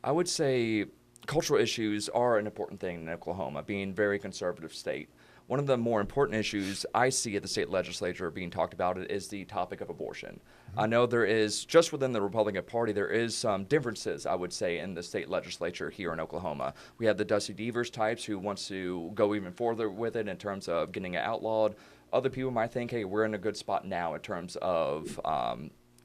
I would say cultural issues are an important thing in Oklahoma, being a very conservative state. One of the more important issues I see at the state legislature being talked about is the topic of abortion. I know there is, just within the Republican Party, there is some differences, I would say, in the state legislature here in Oklahoma. We have the Dusty Devers types who wants to go even further with it in terms of getting it outlawed. Other people might think, hey, we're in a good spot now in terms of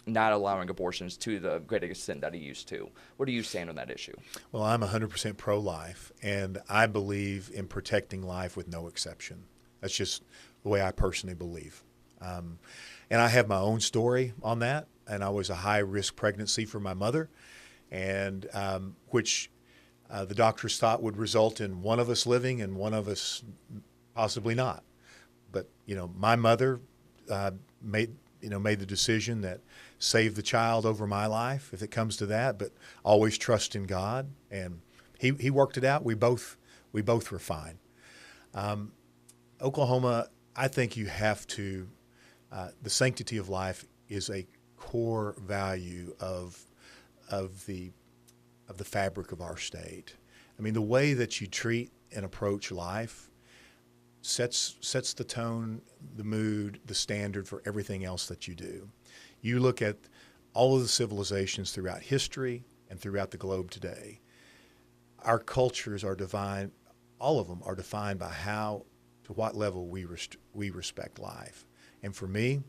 not allowing abortions to the great extent that it used to. Where do you stand on that issue? Well, I'm 100% pro-life, and I believe in protecting life with no exception. That's just the way I personally believe. And I have my own story on that, and I was a high-risk pregnancy for my mother, and which the doctors thought would result in one of us living and one of us possibly not. But, my mother made the decision that save the child over my life if it comes to that, but always trust in God. And he worked it out. We both were fine. Oklahoma, I think you have to, the sanctity of life is a core value of the fabric of our state. I mean, the way that you treat and approach life sets the tone, the mood, the standard for everything else that you do. You look at all of the civilizations throughout history and throughout the globe today. Our cultures are defined, all of them are defined by to what level we respect life. And for me,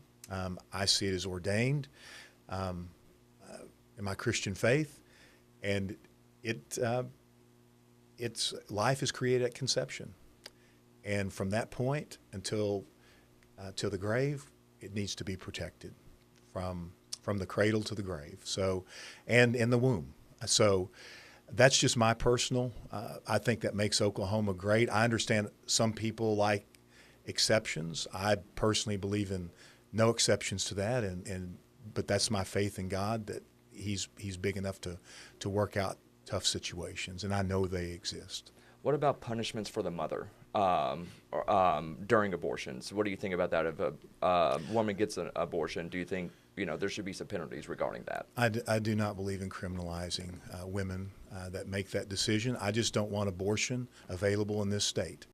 I see it as ordained in my Christian faith, and it's life is created at conception. And from that point until the grave, it needs to be protected from the cradle to the grave. So, and in the womb. So, that's just my personal. I think that makes Oklahoma great. I understand some people like exceptions. I personally believe in no exceptions to that. But that's my faith in God that He's big enough to work out tough situations, and I know they exist. What about punishments for the mother during abortions? What do you think about that? If a woman gets an abortion, do you think there should be some penalties regarding that? I do not believe in criminalizing women that make that decision. I just don't want abortion available in this state.